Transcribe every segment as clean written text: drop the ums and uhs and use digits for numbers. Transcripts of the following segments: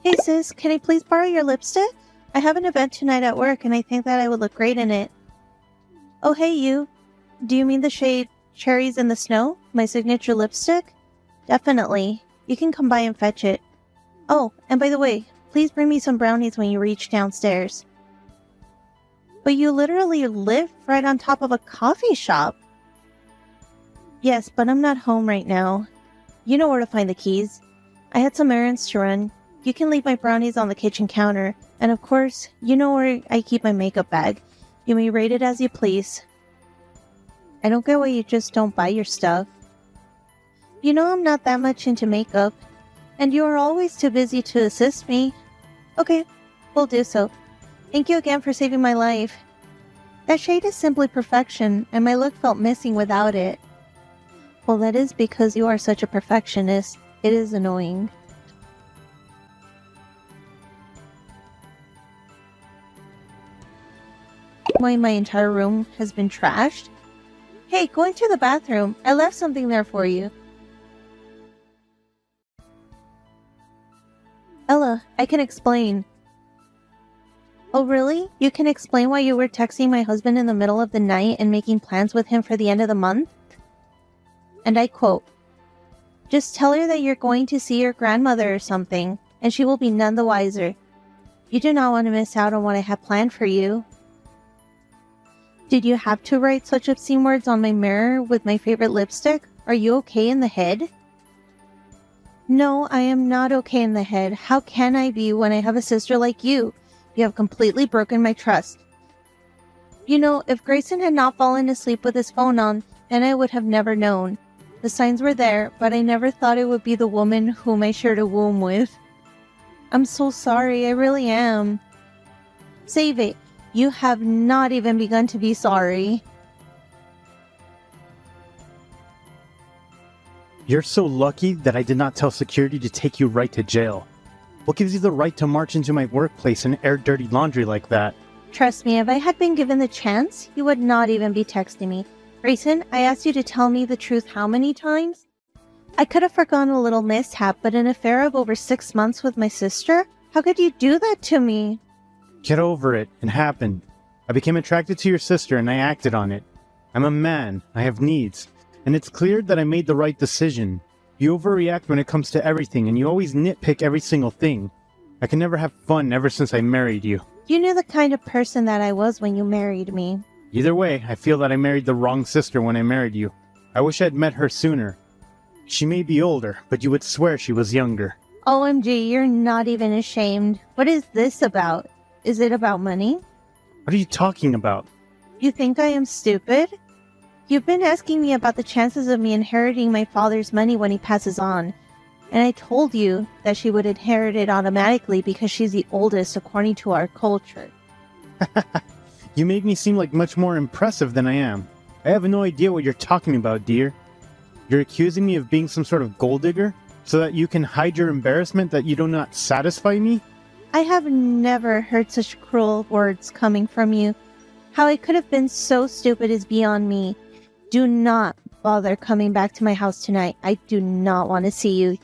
Hey sis, can I please borrow your lipstick? I have an event tonight at work and I think that I would look great in it. Oh hey you. Do you mean the shade Cherries in the Snow? My signature lipstick? Definitely. You can come by and fetch it. Oh, and by the way, please bring me some brownies when you reach downstairs. But you literally live right on top of a coffee shop. Yes, but I'm not home right now. You know where to find the keys. I had some errands to run. You can leave my brownies on the kitchen counter. And of course, you know where I keep my makeup bag. You may rate it as you please. I don't get why you just don't buy your stuff. You know I'm not that much into makeup. And you are always too busy to assist me. Okay, we'll do so. Thank you again for saving my life. That shade is simply perfection, and my look felt missing without it. Well, that is because you are such a perfectionist. It is annoying. Why my entire room has been trashed? Hey, going to the bathroom. I left something there for you. Ella, I can explain. Oh really? You can explain why you were texting my husband in the middle of the night and making plans with him for the end of the month? And I quote, "Just tell her that you're going to see your grandmother or something, and she will be none the wiser. You do not want to miss out on what I have planned for you." Did you have to write such obscene words on my mirror with my favorite lipstick? Are you okay in the head? No, I am not okay in the head. How can I be when I have a sister like you? You have completely broken my trust. You know, if Grayson had not fallen asleep with his phone on, then I would have never known. The signs were there, but I never thought it would be the woman whom I shared a womb with. I'm so sorry, I really am. Save it. You have not even begun to be sorry. You're so lucky that I did not tell security to take you right to jail. What gives you the right to march into my workplace and air dirty laundry like that? Trust me, if I had been given the chance, you would not even be texting me. Grayson, I asked you to tell me the truth how many times? I could have forgotten a little mishap, but an affair of over 6 months with my sister? How could you do that to me? Get over it. It happened. I became attracted to your sister and I acted on it. I'm a man. I have needs. And it's clear that I made the right decision. You overreact when it comes to everything and you always nitpick every single thing. I can never have fun ever since I married you. You knew the kind of person that I was when you married me. Either way, I feel that I married the wrong sister when I married you. I wish I'd met her sooner. She may be older, but you would swear she was younger. OMG, you're not even ashamed. What is this about? Is it about money? What are you talking about? You think I am stupid? You've been asking me about the chances of me inheriting my father's money when he passes on. And I told you that she would inherit it automatically because she's the oldest according to our culture. You make me seem like much more impressive than I am. I have no idea what you're talking about, dear. You're accusing me of being some sort of gold digger so that you can hide your embarrassment that you do not satisfy me? I have never heard such cruel words coming from you. How I could have been so stupid is beyond me. Do not bother coming back to my house tonight. I do not want to see you.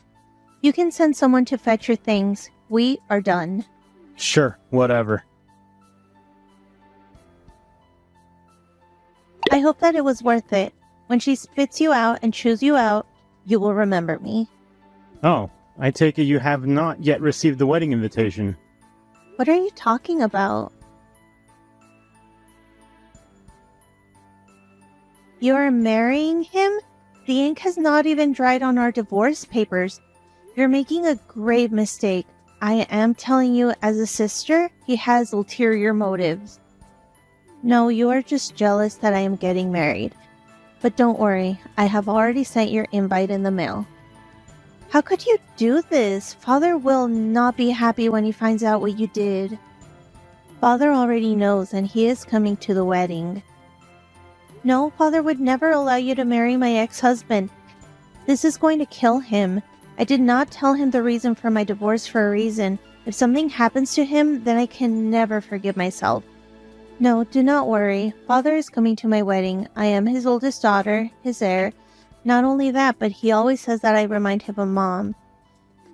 You can send someone to fetch your things. We are done. Sure, whatever. I hope that it was worth it. When she spits you out and chews you out, you will remember me. Oh, I take it you have not yet received the wedding invitation. What are you talking about? You're marrying him? The ink has not even dried on our divorce papers. You're making a grave mistake. I am telling you as a sister, he has ulterior motives. No, you are just jealous that I am getting married. But don't worry, I have already sent your invite in the mail. How could you do this? Father will not be happy when he finds out what you did. Father already knows and he is coming to the wedding. No, Father would never allow you to marry my ex-husband. This is going to kill him. I did not tell him the reason for my divorce for a reason. If something happens to him, then I can never forgive myself. No, do not worry. Father is coming to my wedding. I am his oldest daughter, his heir. Not only that, but he always says that I remind him of Mom.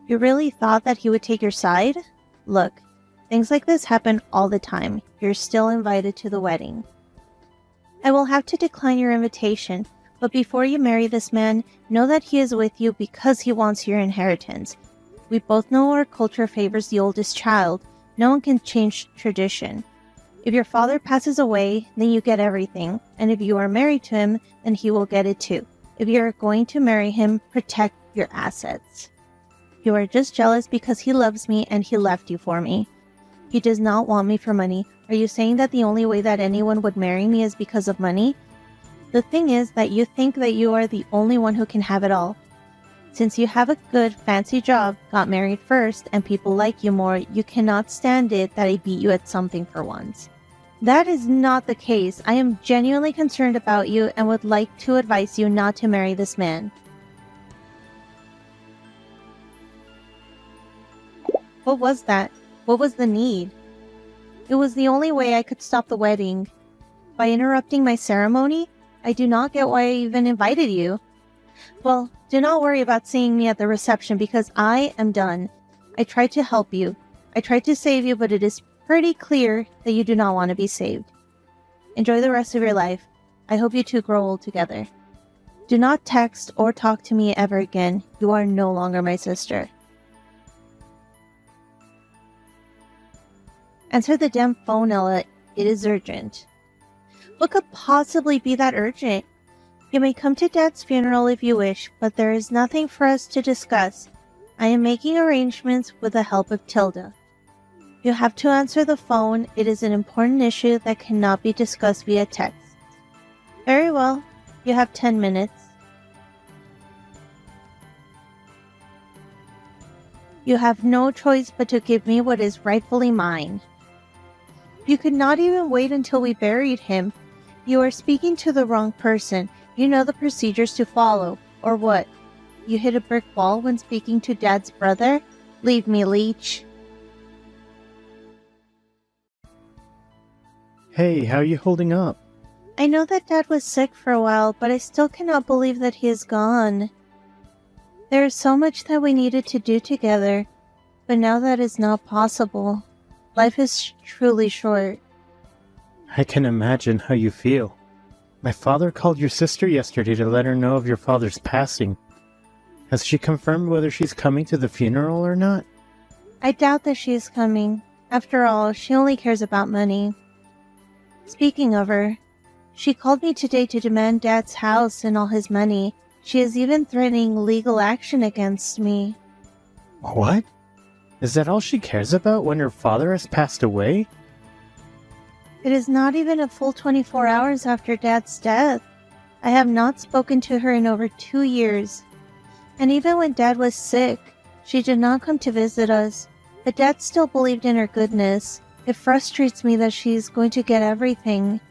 You really thought that he would take your side? Look, things like this happen all the time. You're still invited to the wedding. I will have to decline your invitation, but before you marry this man, know that he is with you because he wants your inheritance. We both know our culture favors the oldest child. No one can change tradition. If your father passes away, then you get everything, and if you are married to him, then he will get it too. If you are going to marry him, protect your assets. You are just jealous because he loves me and he left you for me. He does not want me for money. Are you saying that the only way that anyone would marry me is because of money? The thing is that you think that you are the only one who can have it all. Since you have a good, fancy job, got married first, and people like you more, you cannot stand it that I beat you at something for once. That is not the case. I am genuinely concerned about you and would like to advise you not to marry this man. What was that? What was the need? It was the only way I could stop the wedding. By interrupting my ceremony? I do not get why I even invited you. Well, do not worry about seeing me at the reception because I am done. I tried to help you. I tried to save you, but it is pretty clear that you do not want to be saved. Enjoy the rest of your life. I hope you two grow old together. Do not text or talk to me ever again. You are no longer my sister. Answer the damn phone, Ella. It is urgent. What could possibly be that urgent? You may come to Dad's funeral if you wish, but there is nothing for us to discuss. I am making arrangements with the help of Tilda. You have to answer the phone. It is an important issue that cannot be discussed via text. Very well. You have 10 minutes. You have no choice but to give me what is rightfully mine. You could not even wait until we buried him. You are speaking to the wrong person. You know the procedures to follow. Or what? You hit a brick wall when speaking to Dad's brother? Leave me, leech. Hey, how are you holding up? I know that Dad was sick for a while, but I still cannot believe that he is gone. There is so much that we needed to do together, but now that is not possible. Life is truly short. I can imagine how you feel. My father called your sister yesterday to let her know of your father's passing. Has she confirmed whether she's coming to the funeral or not? I doubt that she is coming. After all, she only cares about money. Speaking of her, she called me today to demand Dad's house and all his money. She is even threatening legal action against me. What? Is that all she cares about when her father has passed away? It is not even a full 24 hours after Dad's death. I have not spoken to her in over 2 years. And even when Dad was sick, she did not come to visit us. But Dad still believed in her goodness. It frustrates me that she is going to get everything.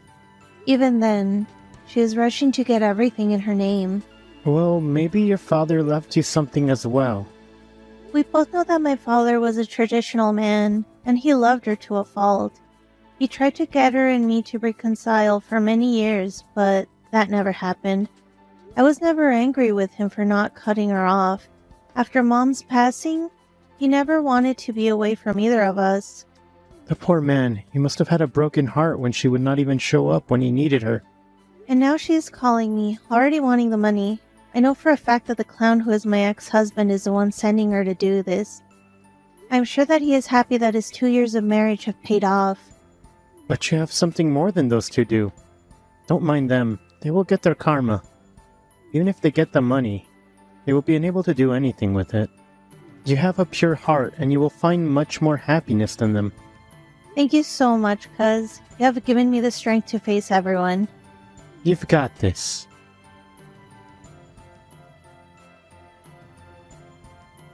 Even then, she is rushing to get everything in her name. Well, maybe your father left you something as well. We both know that my father was a traditional man, and he loved her to a fault. He tried to get her and me to reconcile for many years, but that never happened. I was never angry with him for not cutting her off. After Mom's passing, he never wanted to be away from either of us. The poor man, he must have had a broken heart when she would not even show up when he needed her. And now she is calling me, already wanting the money. I know for a fact that the clown who is my ex-husband is the one sending her to do this. I'm sure that he is happy that his 2 years of marriage have paid off. But you have something more than those two do. Don't mind them. They will get their karma. Even if they get the money, they will be unable to do anything with it. You have a pure heart, and you will find much more happiness than them. Thank you so much, cuz you have given me the strength to face everyone. You've got this.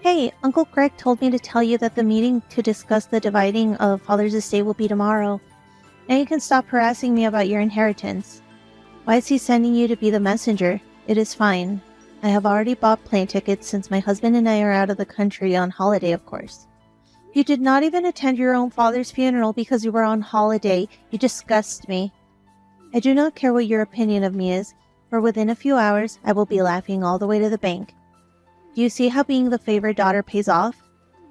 Hey, Uncle Greg told me to tell you that the meeting to discuss the dividing of Father's estate will be tomorrow. Now you can stop harassing me about your inheritance. Why is he sending you to be the messenger? It is fine. I have already bought plane tickets since my husband and I are out of the country on holiday, of course. You did not even attend your own father's funeral because you were on holiday. You disgust me. I do not care what your opinion of me is, for within a few hours I will be laughing all the way to the bank. Do you see how being the favorite daughter pays off?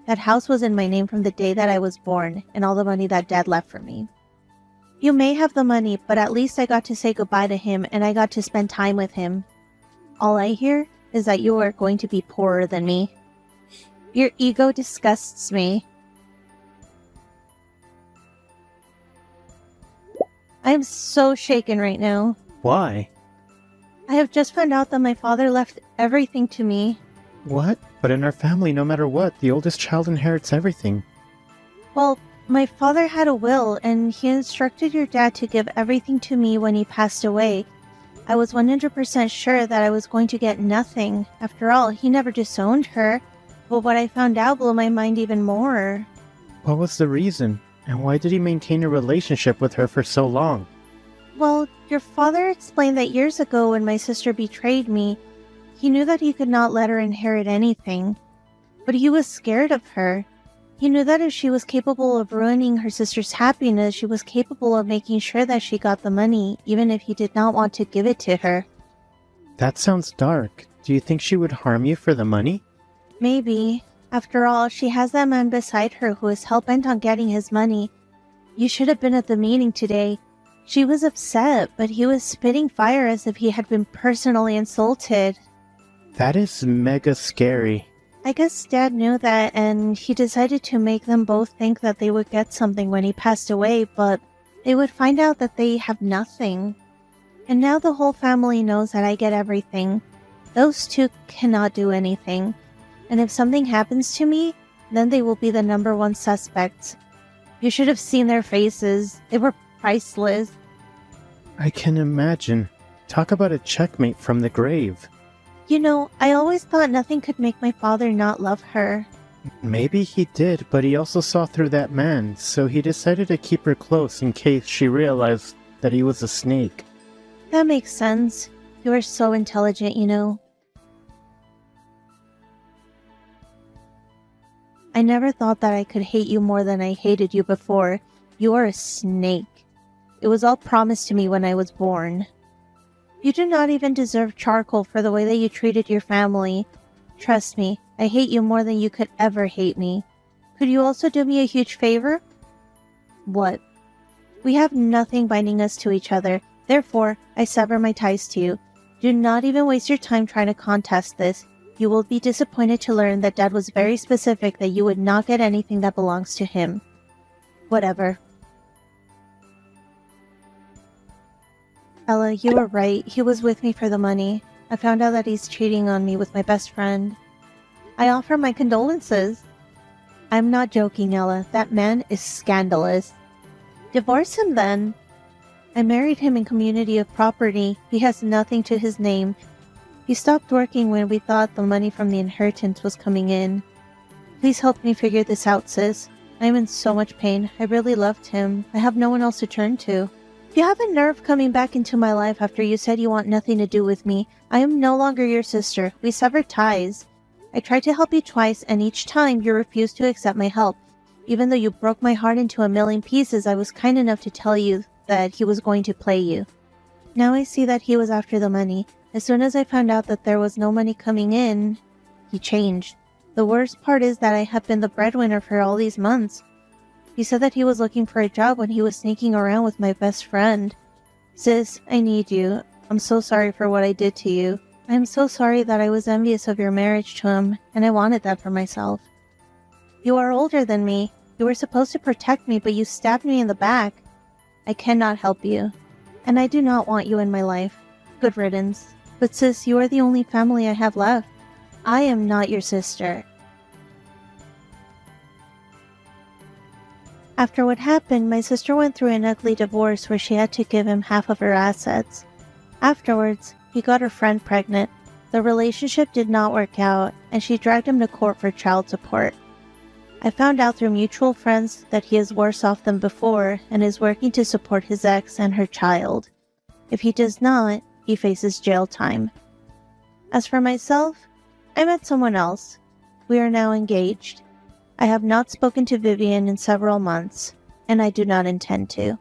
That house was in my name from the day that I was born, and all the money that Dad left for me. You may have the money, but at least I got to say goodbye to him and I got to spend time with him. All I hear is that you are going to be poorer than me. Your ego disgusts me. I am so shaken right now. Why? I have just found out that my father left everything to me. What? But in our family, no matter what, the oldest child inherits everything. Well, my father had a will, and he instructed your dad to give everything to me when he passed away. I was 100% sure that I was going to get nothing. After all, he never disowned her. But what I found out blew my mind even more. What was the reason? And why did he maintain a relationship with her for so long? Well, your father explained that years ago when my sister betrayed me, he knew that he could not let her inherit anything. But he was scared of her. He knew that if she was capable of ruining her sister's happiness, she was capable of making sure that she got the money, even if he did not want to give it to her. That sounds dark. Do you think she would harm you for the money? Maybe. After all, she has that man beside her who is hell-bent on getting his money. You should have been at the meeting today. She was upset, but he was spitting fire as if he had been personally insulted. That is mega scary. I guess Dad knew that, and he decided to make them both think that they would get something when he passed away, but they would find out that they have nothing. And now the whole family knows that I get everything. Those two cannot do anything. And if something happens to me, then they will be the #1 suspects. You should have seen their faces. They were priceless. I can imagine. Talk about a checkmate from the grave. You know, I always thought nothing could make my father not love her. Maybe he did, but he also saw through that man, so he decided to keep her close in case she realized that he was a snake. That makes sense. You are so intelligent, you know. I never thought that I could hate you more than I hated you before. You are a snake. It was all promised to me when I was born. You do not even deserve charcoal for the way that you treated your family. Trust me, I hate you more than you could ever hate me. Could you also do me a huge favor? What? We have nothing binding us to each other. Therefore, I sever my ties to you. Do not even waste your time trying to contest this. You will be disappointed to learn that Dad was very specific that you would not get anything that belongs to him. Whatever. Ella, you were right. He was with me for the money. I found out that he's cheating on me with my best friend. I offer my condolences. I'm not joking, Ella. That man is scandalous. Divorce him then. I married him in community of property. He has nothing to his name. He stopped working when we thought the money from the inheritance was coming in. Please help me figure this out, sis. I am in so much pain. I really loved him. I have no one else to turn to. You have a nerve coming back into my life after you said you want nothing to do with me. I am no longer your sister. We severed ties. I tried to help you twice, and each time you refused to accept my help. Even though you broke my heart into a million pieces, I was kind enough to tell you that he was going to play you. Now I see that he was after the money. As soon as I found out that there was no money coming in, he changed. The worst part is that I have been the breadwinner for all these months. He said that he was looking for a job when he was sneaking around with my best friend. Sis, I need you. I'm so sorry for what I did to you. I'm so sorry that I was envious of your marriage to him, and I wanted that for myself. You are older than me. You were supposed to protect me, but you stabbed me in the back. I cannot help you, and I do not want you in my life. Good riddance. But sis, you are the only family I have left. I am not your sister. After what happened, my sister went through an ugly divorce where she had to give him half of her assets. Afterwards, he got her friend pregnant. The relationship did not work out, and she dragged him to court for child support. I found out through mutual friends that he is worse off than before and is working to support his ex and her child. If he does not, he faces jail time. As for myself, I met someone else. We are now engaged. I have not spoken to Vivian in several months, and I do not intend to.